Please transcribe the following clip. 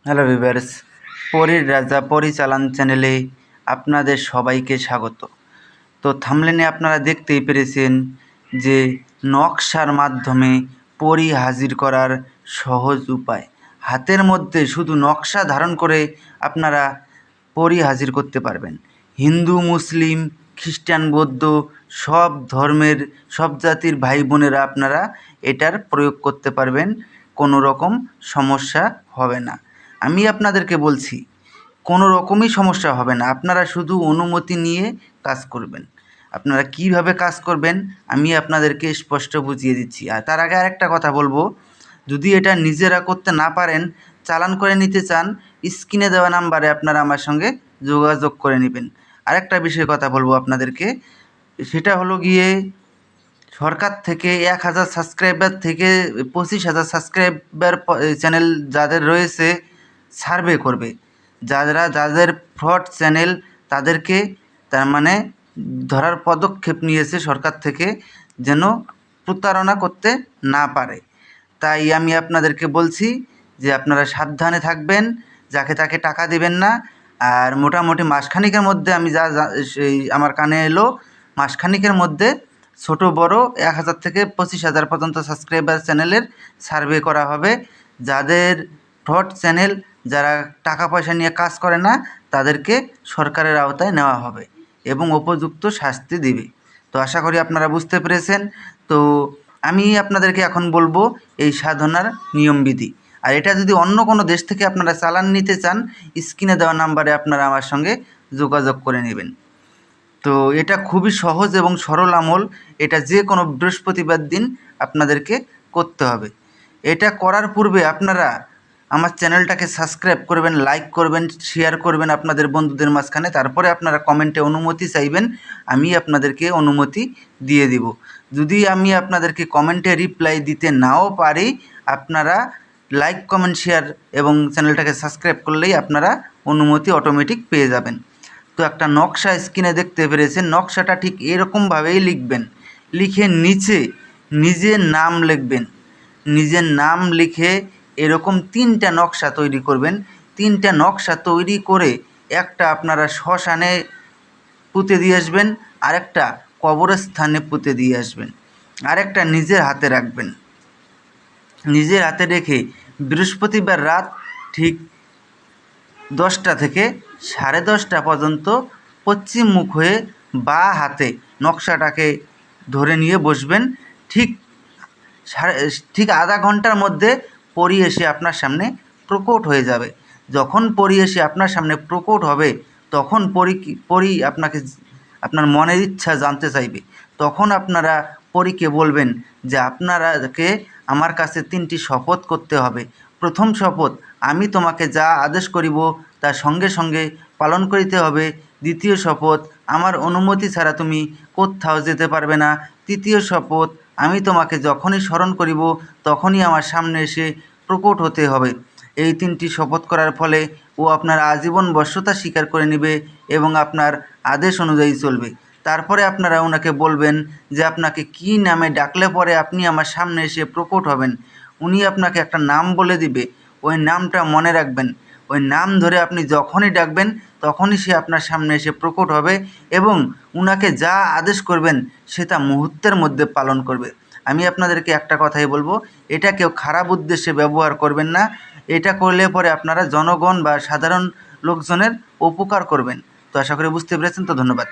Hello viewers, পরীর রাজা পরিচালন চ্যানেলে আপনাদের সবাইকে স্বাগত। তো থাম্বনেলে আপনারা দেখতেই পেরেছেন যে নকশার মাধ্যমে পরী হাজির করার সহজ উপায়। হাতের মধ্যে শুধু নকশা ধারণ করে আপনারা পরী হাজির করতে পারবেন। হিন্দু, মুসলিম, খ্রিস্টান, বৌদ্ধ সব ধর্মের সব জাতির ভাই বোনেরা আপনারা এটার প্রয়োগ করতে পারবেন, কোনো রকম সমস্যা হবে না। আমি আপনাদেরকে বলছি কোনো রকমই সমস্যা হবে না, আপনারা শুধু অনুমতি নিয়ে কাজ করবেন। আপনারা কিভাবে কাজ করবেন আমি আপনাদেরকে স্পষ্ট বুঝিয়ে দিচ্ছি। আর তার আগে আরেকটা কথা বলবো, যদি এটা নিজেরা করতে না পারেন, চালান করে নিতে চান, স্ক্রিনে দেওয়া নাম্বারে আপনারা আমার সঙ্গে যোগাযোগ করে নেবেন। আরেকটা বিষয়ে কথা বলবো আপনাদেরকে, সেটা হলো গিয়ে সরকার থেকে 1000 সাবস্ক্রাইবার থেকে 25,000 সাবস্ক্রাইবার চ্যানেল যাদের রয়েছে সার্ভে করবে। যাদের ফ্রড চ্যানেল তাদেরকে তার মানে ধরার পদক্ষেপ নিয়েছে সরকার থেকে, যেন প্রতারণা করতে না পারে। তাই আমি আপনাদেরকে বলছি যে আপনারা সাবধানে থাকবেন, যাকে তাকে টাকা দেবেন না। আর মোটামুটি মাসখানেকের মধ্যে আমি সেই আমার কানে এলো, মাসখানেকের মধ্যে ছোট বড় 1000 থেকে 25,000 পর্যন্ত সাবস্ক্রাইবার চ্যানেলের সার্ভে করা হবে। যাদের ফ্রড চ্যানেল, যারা টাকা পয়সা নিয়ে কাজ করে না, তাদেরকে সরকারের আওতায় নেওয়া হবে এবং উপযুক্ত শাস্তি দিবে। তো আশা করি আপনারা বুঝতে পেরেছেন। তো আমি আপনাদেরকে এখন বলবো এই সাধনার নিয়মবিধি। আর এটা যদি অন্য কোনো দেশ থেকে আপনারা চালান নিতে চান, স্ক্রিনে দেওয়া নাম্বারে আপনারা আমার সঙ্গে যোগাযোগ করে নেবেন। তো এটা খুবই সহজ এবং সরল আমল। এটা যে কোনো বৃহস্পতিবার দিন আপনাদেরকে করতে হবে। এটা করার পূর্বে আপনারা আমার চ্যানেলটাকে সাবস্ক্রাইব করবেন, লাইক করবেন, শেয়ার করবেন আপনাদের বন্ধুদের মাঝখানে। তারপরে আপনারা কমেন্টে অনুমতি চাইবেন, আমি আপনাদেরকে অনুমতি দিয়ে দিব। যদি আমি আপনাদেরকে কমেন্টে রিপ্লাই দিতে নাও পারি, আপনারা লাইক, কমেন্ট, শেয়ার এবং চ্যানেলটাকে সাবস্ক্রাইব করলেই আপনারা অনুমতি অটোমেটিক পেয়ে যাবেন। তো একটা নকশা স্ক্রিনে দেখতে পেরেছেন, নকশাটা ঠিক এরকমভাবেই লিখবেন। লিখে নিচে নিজের নাম লিখবেন। নিজের নাম লিখে এরকম 3টা নকশা তৈরি করবেন। 3টা নকশা তৈরি করে একটা আপনারা শ্মশানে পুঁতে দিয়ে আসবেন, আরেকটা কবরস্থানে পুঁতে দিয়ে আসবেন, আরেকটা নিজের হাতে রাখবেন। নিজের হাতে রেখে বৃহস্পতিবার রাত ঠিক 10টা থেকে 10:30 পর্যন্ত পশ্চিম মুখ হয়ে বাঁ হাতে নকশাটাকে ধরে নিয়ে বসবেন। ঠিক ঠিক আধা ঘন্টার মধ্যে পরী এসে আপনার সামনে প্রকট হয়ে যাবে। যখন পরী এসে আপনার সামনে প্রকট হবে, তখন পরী আপনাকে আপনার মনের ইচ্ছা জানতে চাইবে। তখন আপনারা পরীকে বলবেন যে আপনারাকে আমার কাছে 3টি শপথ করতে হবে। প্রথম শপথ, আমি তোমাকে যা আদেশ করিব তা সঙ্গে সঙ্গে পালন করিতে হবে। দ্বিতীয় শপথ, আমার অনুমতি ছাড়া তুমি কোথাও যেতে পারবে না। তৃতীয় শপথ, আমি তোমাকে যখনই স্মরণ করিব তখনই আমার সামনে এসে প্রকট হতে হবে। এই 3টি শপথ করার ফলে ও আপনার আজীবন বশ্যতা স্বীকার করে নেবে এবং আপনার আদেশ অনুযায়ী চলবে। তারপরে আপনারা ওনাকে বলবেন যে আপনাকে কী নামে ডাকলে পরে আপনি আমার সামনে এসে প্রকট হবেন। উনি আপনাকে একটা নাম বলে দিবে, ওই নামটা মনে রাখবেন। ওই নাম ধরে আপনি যখনই ডাকবেন তখনই সে আপনার সামনে এসে প্রকট হবে এবং উনাকে যা আদেশ করবেন সেটা মুহূর্তের মধ্যে পালন করবে। আমি আপনাদেরকে একটা কথাই বলবো, এটা কেউ খারাপ উদ্দেশ্যে ব্যবহার করবেন না। এটা করলে পরে আপনারা জনগণ বা সাধারণ লোকজনের উপকার করবেন। তো আশা করি বুঝতে পেরেছেন। তো ধন্যবাদ।